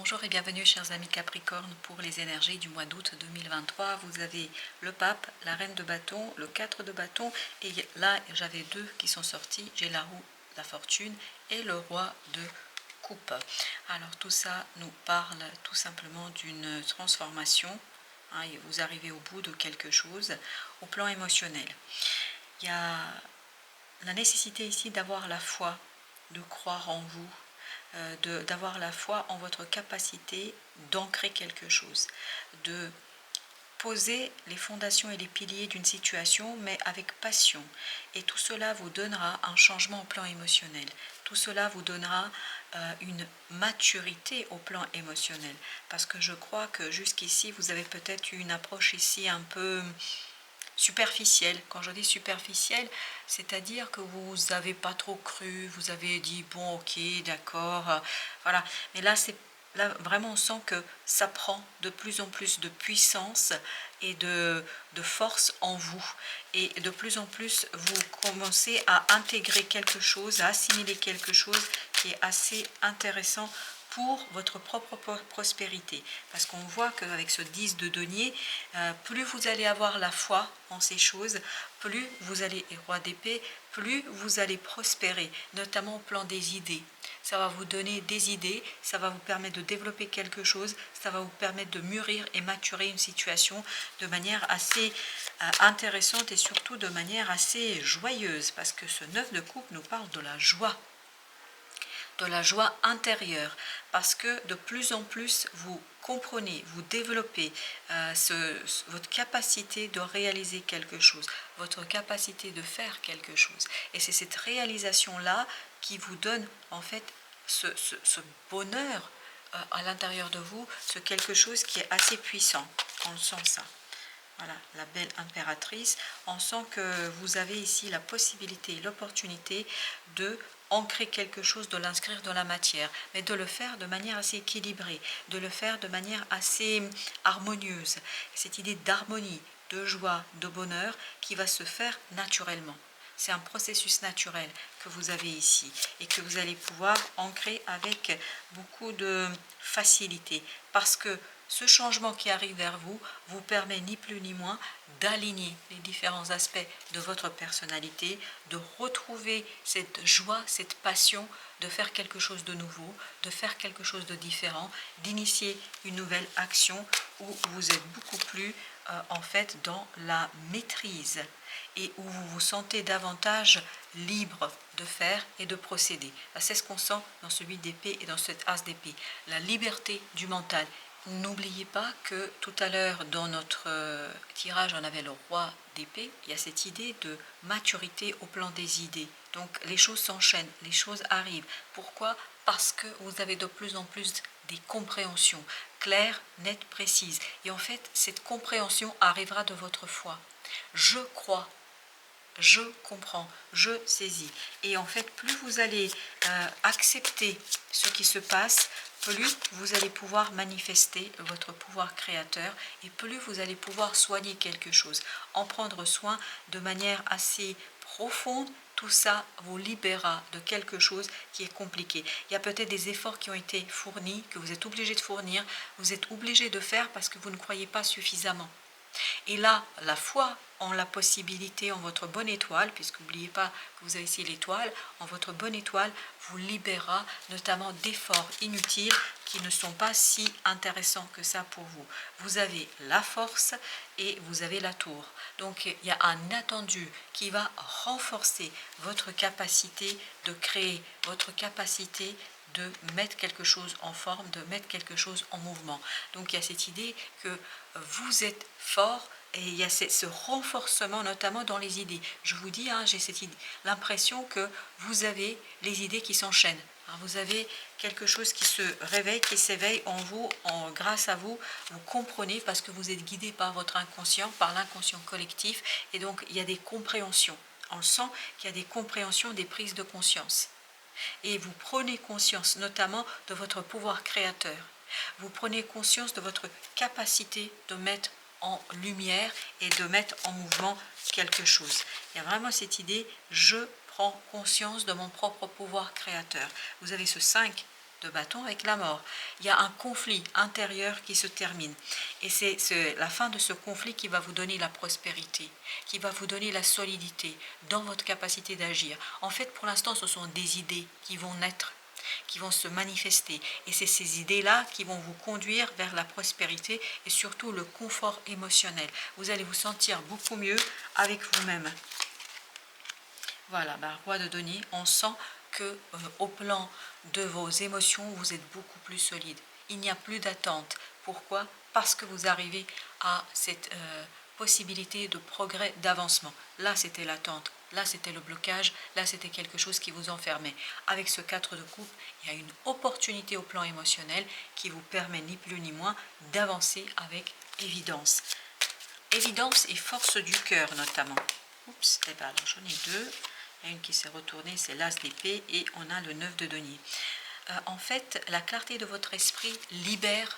Bonjour et bienvenue chers amis Capricorne pour les énergies du mois d'août 2023. Vous avez le pape, la reine de bâton, le 4 de bâton et là j'avais deux qui sont sortis. J'ai la roue, la fortune et le roi de coupe. Alors tout ça nous parle tout simplement d'une transformation et vous arrivez au bout de quelque chose au plan émotionnel. Il y a la nécessité ici d'avoir la foi, de croire en vous, d'avoir la foi en votre capacité d'ancrer quelque chose, de poser les fondations et les piliers d'une situation, mais avec passion. Et tout cela vous donnera un changement au plan émotionnel. Tout cela vous donnera une maturité au plan émotionnel. Parce que je crois que jusqu'ici, vous avez peut-être eu une approche ici un peu superficielle. Quand je dis superficielle, c'est-à-dire que vous n'avez pas trop cru, vous avez dit bon ok d'accord, voilà. Mais là vraiment on sent que ça prend de plus en plus de puissance et de force en vous. Et de plus en plus vous commencez à intégrer quelque chose, à assimiler quelque chose qui est assez intéressant pour votre propre prospérité. Parce qu'on voit qu'avec ce 10 de denier, plus vous allez avoir la foi en ces choses, plus vous allez, et roi d'épée, plus vous allez prospérer, notamment au plan des idées. Ça va vous donner des idées, ça va vous permettre de développer quelque chose, ça va vous permettre de mûrir et maturer une situation de manière assez intéressante et surtout de manière assez joyeuse, parce que ce 9 de coupe nous parle de la joie intérieure, parce que de plus en plus vous comprenez, vous développez votre capacité de réaliser quelque chose, votre capacité de faire quelque chose. Et c'est cette réalisation-là qui vous donne en fait ce bonheur à l'intérieur de vous, ce quelque chose qui est assez puissant. On le sent ça. Voilà, la belle impératrice. On sent que vous avez ici la possibilité et l'opportunité de ancrer quelque chose, de l'inscrire dans la matière, mais de le faire de manière assez équilibrée, de le faire de manière assez harmonieuse. Cette idée d'harmonie, de joie, de bonheur qui va se faire naturellement. C'est un processus naturel que vous avez ici et que vous allez pouvoir ancrer avec beaucoup de facilité, parce que ce changement qui arrive vers vous vous permet ni plus ni moins d'aligner les différents aspects de votre personnalité, de retrouver cette joie, cette passion de faire quelque chose de nouveau, de faire quelque chose de différent, d'initier une nouvelle action où vous êtes beaucoup plus en fait dans la maîtrise et où vous vous sentez davantage libre de faire et de procéder. C'est ce qu'on sent dans celui d'épée et dans cet as d'épée, la liberté du mental. N'oubliez pas que tout à l'heure dans notre tirage on avait le roi d'épée, il y a cette idée de maturité au plan des idées. Donc les choses s'enchaînent, les choses arrivent. Pourquoi? Parce que vous avez de plus en plus des compréhensions claires, nettes, précises. Et en fait, cette compréhension arrivera de votre foi. Je crois, je comprends, je saisis. Et en fait, plus vous allez accepter ce qui se passe, plus vous allez pouvoir manifester votre pouvoir créateur et plus vous allez pouvoir soigner quelque chose, en prendre soin de manière assez profonde. Tout ça vous libérera de quelque chose qui est compliqué. Il y a peut-être des efforts qui ont été fournis, que vous êtes obligé de fournir, vous êtes obligé de faire parce que vous ne croyez pas suffisamment. Et là, la foi en la possibilité, en votre bonne étoile, puisque n'oubliez pas que vous avez ici l'étoile, en votre bonne étoile vous libérera notamment d'efforts inutiles qui ne sont pas si intéressants que ça pour vous. Vous avez la force et vous avez la tour. Donc il y a un attendu qui va renforcer votre capacité de créer, votre capacité de mettre quelque chose en forme, de mettre quelque chose en mouvement. Donc il y a cette idée que vous êtes fort et il y a ce renforcement notamment dans les idées. Je vous dis, j'ai l'impression que vous avez les idées qui s'enchaînent. Vous avez quelque chose qui se réveille, qui s'éveille en vous, grâce à vous. Vous comprenez parce que vous êtes guidé par votre inconscient, par l'inconscient collectif. Et donc il y a des compréhensions. On le sent qu'il y a des compréhensions, des prises de conscience. Et vous prenez conscience notamment de votre pouvoir créateur. Vous prenez conscience de votre capacité de mettre en lumière et de mettre en mouvement quelque chose. Il y a vraiment cette idée, je prends conscience de mon propre pouvoir créateur. Vous avez ce 5 de bâton avec la mort. Il y a un conflit intérieur qui se termine. Et c'est la fin de ce conflit qui va vous donner la prospérité, qui va vous donner la solidité dans votre capacité d'agir. En fait, pour l'instant, ce sont des idées qui vont naître, qui vont se manifester. Et c'est ces idées-là qui vont vous conduire vers la prospérité et surtout le confort émotionnel. Vous allez vous sentir beaucoup mieux avec vous-même. Voilà, roi de denier, on sent que au plan de vos émotions, vous êtes beaucoup plus solide. Il n'y a plus d'attente. Pourquoi? Parce que vous arrivez à cette possibilité de progrès, d'avancement. Là, c'était l'attente. Là, c'était le blocage. Là, c'était quelque chose qui vous enfermait. Avec ce 4 de coupe, il y a une opportunité au plan émotionnel qui vous permet ni plus ni moins d'avancer avec évidence. Évidence et force du cœur, notamment. Oups, eh bien, alors j'en ai deux. Il y a une qui s'est retournée, c'est l'as d'épée, et on a le 9 de denier. En fait, la clarté de votre esprit libère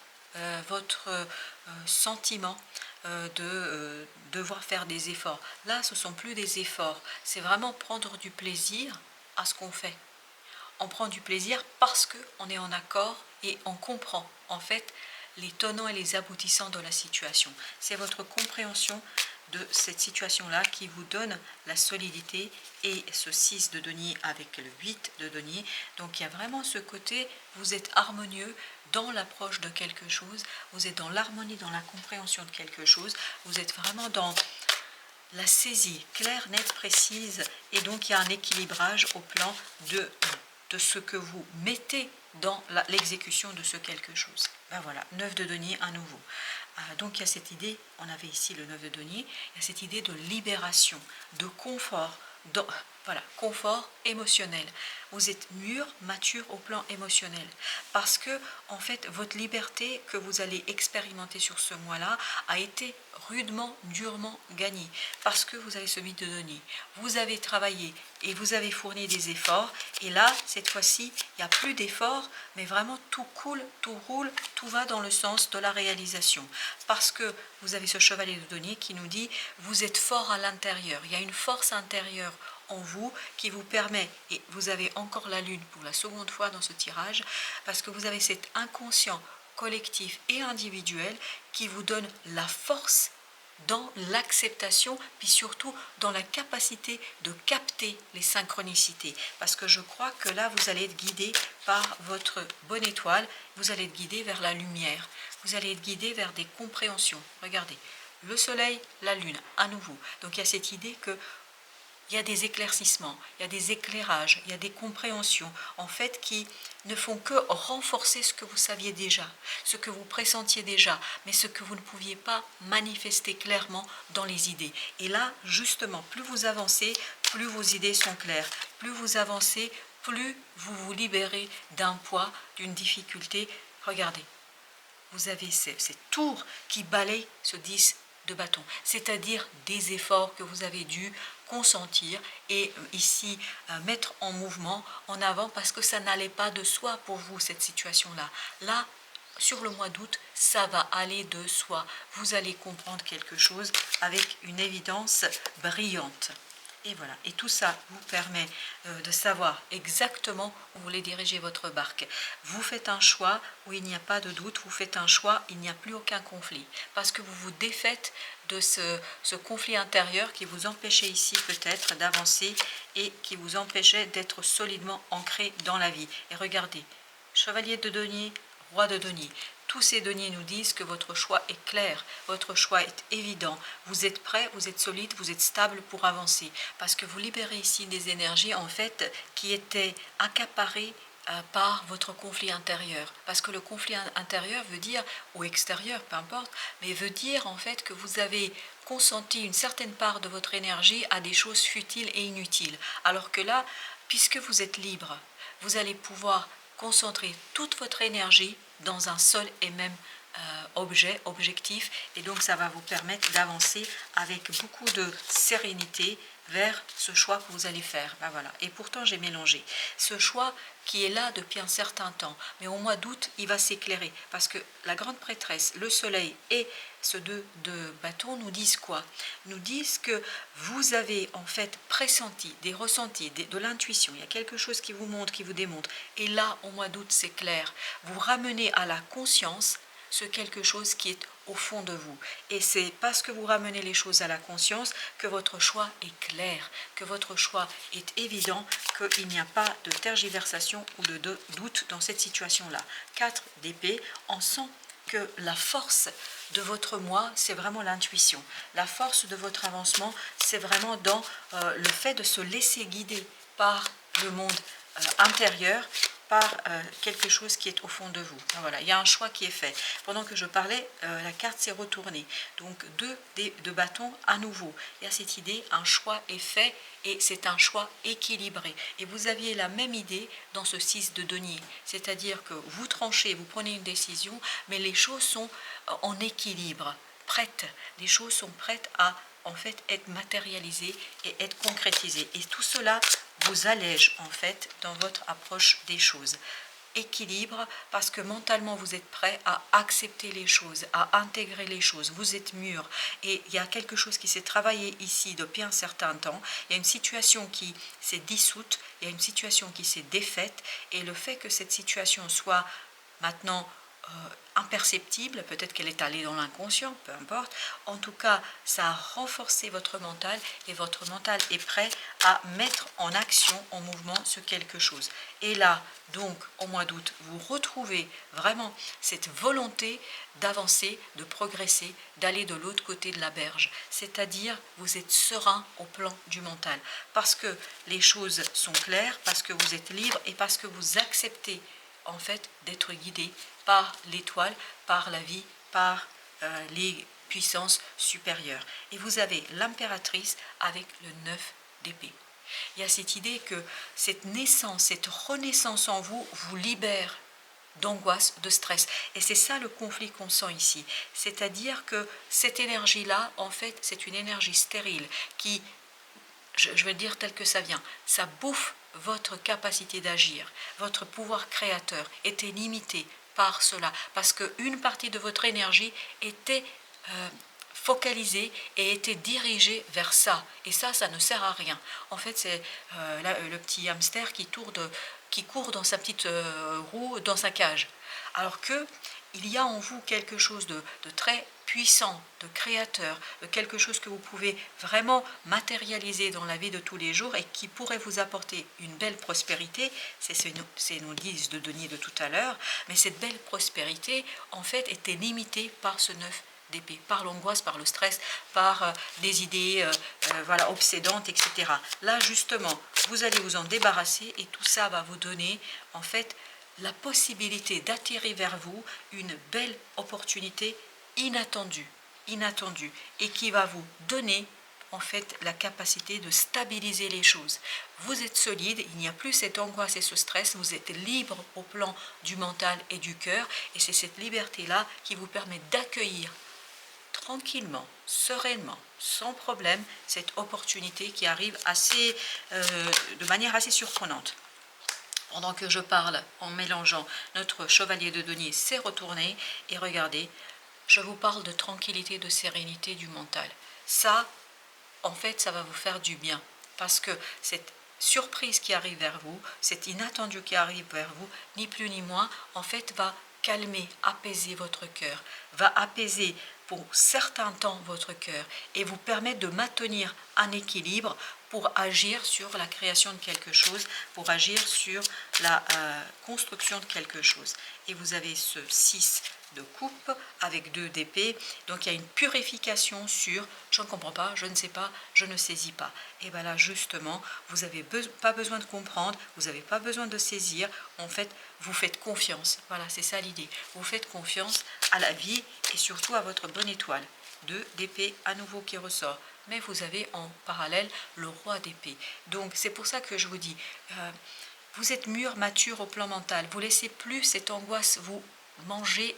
votre sentiment de devoir faire des efforts. Là, ce ne sont plus des efforts, c'est vraiment prendre du plaisir à ce qu'on fait. On prend du plaisir parce qu'on est en accord et on comprend en fait les tenants et les aboutissants de la situation. C'est votre compréhension de cette situation-là qui vous donne la solidité, et ce 6 de denier avec le 8 de denier. Donc il y a vraiment ce côté, vous êtes harmonieux dans l'approche de quelque chose, vous êtes dans l'harmonie, dans la compréhension de quelque chose, vous êtes vraiment dans la saisie claire, nette, précise, et donc il y a un équilibrage au plan de ce que vous mettez dans l'exécution de ce quelque chose. Ben voilà, 9 de denier à nouveau. Donc il y a cette idée, on avait ici le 9 de denier, il y a cette idée de libération, de confort, voilà, confort émotionnel. Vous êtes mûr, mature au plan émotionnel, parce que en fait votre liberté que vous allez expérimenter sur ce mois-là a été rudement, durement gagnée, parce que vous avez ce 8 de denier. Vous avez travaillé et vous avez fourni des efforts, et là cette fois-ci il n'y a plus d'efforts, mais vraiment tout coule, tout roule, tout va dans le sens de la réalisation, parce que vous avez ce chevalier de denier qui nous dit vous êtes fort à l'intérieur, il y a une force intérieure en vous qui vous permet, et vous avez encore la lune pour la seconde fois dans ce tirage, parce que vous avez cet inconscient collectif et individuel qui vous donne la force dans l'acceptation, puis surtout dans la capacité de capter les synchronicités. Parce que je crois que là, vous allez être guidé par votre bonne étoile, vous allez être guidé vers la lumière, vous allez être guidé vers des compréhensions. Regardez, le soleil, la lune, à nouveau. Donc il y a cette idée que il y a des éclaircissements, il y a des éclairages, il y a des compréhensions, en fait, qui ne font que renforcer ce que vous saviez déjà, ce que vous pressentiez déjà, mais ce que vous ne pouviez pas manifester clairement dans les idées. Et là, justement, plus vous avancez, plus vos idées sont claires. Plus vous avancez, plus vous vous libérez d'un poids, d'une difficulté. Regardez, vous avez ces tours qui balayent ce 10 de bâton, c'est-à-dire des efforts que vous avez dû consentir et ici mettre en mouvement, en avant, parce que ça n'allait pas de soi pour vous, cette situation-là. Là, sur le mois d'août, ça va aller de soi. Vous allez comprendre quelque chose avec une évidence brillante. Et voilà, et tout ça vous permet de savoir exactement où vous voulez diriger votre barque. Vous faites un choix où il n'y a pas de doute, vous faites un choix, il n'y a plus aucun conflit. Parce que vous vous défaites de ce conflit intérieur qui vous empêchait ici peut-être d'avancer et qui vous empêchait d'être solidement ancré dans la vie. Et regardez, chevalier de denier, roi de denier. Tous ces deniers nous disent que votre choix est clair, votre choix est évident. Vous êtes prêt, vous êtes solide, vous êtes stable pour avancer. Parce que vous libérez ici des énergies en fait qui étaient accaparées par votre conflit intérieur. Parce que le conflit intérieur veut dire, ou extérieur, peu importe, mais veut dire en fait que vous avez consenti une certaine part de votre énergie à des choses futiles et inutiles. Alors que là, puisque vous êtes libre, vous allez pouvoir concentrer toute votre énergie dans un seul et même objectif, et donc ça va vous permettre d'avancer avec beaucoup de sérénité vers ce choix que vous allez faire. Ben voilà. Et pourtant, j'ai mélangé. Ce choix qui est là depuis un certain temps, mais au mois d'août, il va s'éclairer. Parce que la grande prêtresse, le soleil et ce 2 de bâton nous disent quoi? Nous disent que vous avez en fait pressenti, des ressentis, de l'intuition. Il y a quelque chose qui vous montre, qui vous démontre. Et là, au mois d'août, c'est clair. Vous ramenez à la conscience ce quelque chose qui est au fond de vous. Et c'est parce que vous ramenez les choses à la conscience que votre choix est clair, que votre choix est évident, qu'il n'y a pas de tergiversation ou de doute dans cette situation-là. 4 d'épée, on sent que la force de votre moi, c'est vraiment l'intuition. La force de votre avancement, c'est vraiment dans le fait de se laisser guider par le monde intérieur, par quelque chose qui est au fond de vous. Voilà, il y a un choix qui est fait. Pendant que je parlais, la carte s'est retournée. Donc 2 de bâtons à nouveau. Il y a cette idée, un choix est fait et c'est un choix équilibré. Et vous aviez la même idée dans ce 6 de denier. C'est-à-dire que vous tranchez, vous prenez une décision, mais les choses sont en équilibre, prêtes. Les choses sont prêtes à en fait être matérialisées et être concrétisées. Et tout cela vous allège en fait dans votre approche des choses. Équilibre parce que mentalement vous êtes prêt à accepter les choses, à intégrer les choses, vous êtes mûr et il y a quelque chose qui s'est travaillé ici depuis un certain temps, il y a une situation qui s'est dissoute, il y a une situation qui s'est défaite et le fait que cette situation soit maintenant imperceptible, peut-être qu'elle est allée dans l'inconscient, peu importe. En tout cas, ça a renforcé votre mental et votre mental est prêt à mettre en action, en mouvement ce quelque chose. Et là, donc, au mois d'août, vous retrouvez vraiment cette volonté d'avancer, de progresser, d'aller de l'autre côté de la berge. C'est-à-dire, vous êtes serein au plan du mental. Parce que les choses sont claires, parce que vous êtes libre et parce que vous acceptez en fait d'être guidé par l'étoile, par la vie, par les puissances supérieures. Et vous avez l'impératrice avec le 9 d'épée. Il y a cette idée que cette naissance, cette renaissance en vous, vous libère d'angoisse, de stress. Et c'est ça le conflit qu'on sent ici. C'est-à-dire que cette énergie-là, en fait, c'est une énergie stérile qui, je vais dire tel que ça vient, ça bouffe votre capacité d'agir. Votre pouvoir créateur était limité par cela, parce qu'une partie de votre énergie était focalisée et était dirigée vers ça. Et ça ne sert à rien. En fait, c'est le petit hamster qui court dans sa petite roue, dans sa cage. Alors que il y a en vous quelque chose de très puissant, de créateur, de quelque chose que vous pouvez vraiment matérialiser dans la vie de tous les jours et qui pourrait vous apporter une belle prospérité. C'est nos guises de denier de tout à l'heure, mais cette belle prospérité, en fait, était limitée par ce 9 d'épée, par l'angoisse, par le stress, par des idées voilà, obsédantes, etc. Là, justement, vous allez vous en débarrasser et tout ça va vous donner, en fait, la possibilité d'attirer vers vous une belle opportunité inattendue, et qui va vous donner en fait la capacité de stabiliser les choses. Vous êtes solide, il n'y a plus cette angoisse et ce stress, vous êtes libre au plan du mental et du cœur, et c'est cette liberté-là qui vous permet d'accueillir tranquillement, sereinement, sans problème, cette opportunité qui arrive de manière assez surprenante. Pendant que je parle en mélangeant, notre chevalier de denier s'est retourné et regardez, je vous parle de tranquillité, de sérénité du mental. Ça, en fait, ça va vous faire du bien parce que cette surprise qui arrive vers vous, cet inattendu qui arrive vers vous, ni plus ni moins, en fait, va calmer, apaiser votre cœur, va apaiser pour certains temps votre cœur et vous permettre de maintenir un équilibre pour agir sur la création de quelque chose, pour agir sur la construction de quelque chose. Et vous avez ce 6 de coupe avec 2 d'épée, donc il y a une purification sur je ne comprends pas, je ne sais pas, je ne saisis pas. Et bien là justement, vous n'avez pas besoin de comprendre, vous n'avez pas besoin de saisir, en fait vous faites confiance, voilà c'est ça l'idée, vous faites confiance à la vie et surtout à votre bonne étoile. 2 d'épée à nouveau qui ressort, mais vous avez en parallèle le roi d'épée. Donc c'est pour ça que je vous dis, vous êtes mûr, mature au plan mental, vous laissez plus cette angoisse vous manger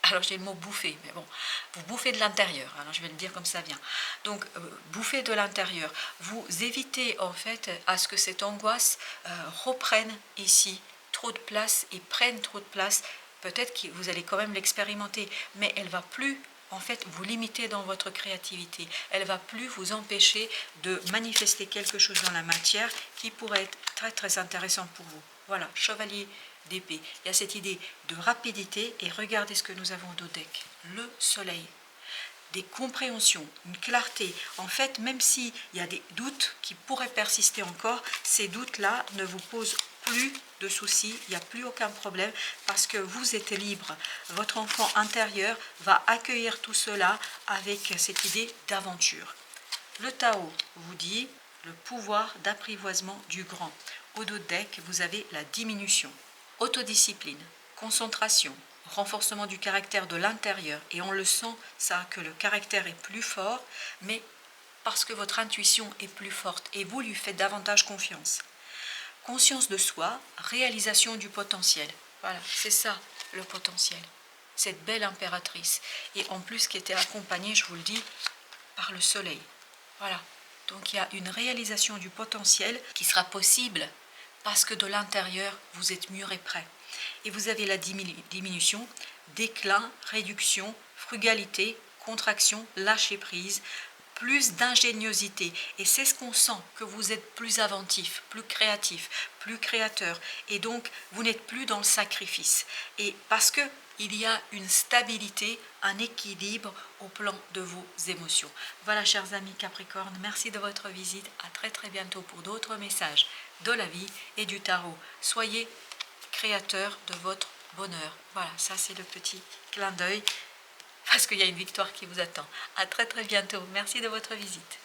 Alors j'ai le mot bouffer, mais bon, vous bouffez de l'intérieur, alors je vais le dire comme ça vient. Donc bouffer de l'intérieur, vous évitez en fait à ce que cette angoisse reprenne ici trop de place et prenne trop de place. Peut-être que vous allez quand même l'expérimenter, mais elle va plus en fait vous limiter dans votre créativité. Elle va plus vous empêcher de manifester quelque chose dans la matière qui pourrait être très très intéressant pour vous. Voilà, chevalier d'épée. Il y a cette idée de rapidité et regardez ce que nous avons au deck. Le soleil. Des compréhensions, une clarté. En fait, même s'il y a des doutes qui pourraient persister encore, ces doutes-là ne vous posent plus de soucis, il n'y a plus aucun problème parce que vous êtes libre. Votre enfant intérieur va accueillir tout cela avec cette idée d'aventure. Le Tao vous dit le pouvoir d'apprivoisement du grand. Au dos deck, vous avez la diminution. Autodiscipline, concentration, renforcement du caractère de l'intérieur. Et on le sent, ça, que le caractère est plus fort, mais parce que votre intuition est plus forte et vous lui faites davantage confiance. Conscience de soi, réalisation du potentiel. Voilà, c'est ça le potentiel. Cette belle impératrice. Et en plus qui était accompagnée, je vous le dis, par le soleil. Voilà. Donc il y a une réalisation du potentiel qui sera possible parce que de l'intérieur, vous êtes mûr et prêt. Et vous avez la diminution, déclin, réduction, frugalité, contraction, lâcher prise, plus d'ingéniosité. Et c'est ce qu'on sent, que vous êtes plus inventif, plus créatif, plus créateur. Et donc, vous n'êtes plus dans le sacrifice. Et parce que il y a une stabilité, un équilibre au plan de vos émotions. Voilà, chers amis Capricorne, merci de votre visite. À très très bientôt pour d'autres messages de la vie et du tarot. Soyez créateur de votre bonheur. Voilà, ça c'est le petit clin d'œil parce qu'il y a une victoire qui vous attend. À très très bientôt. Merci de votre visite.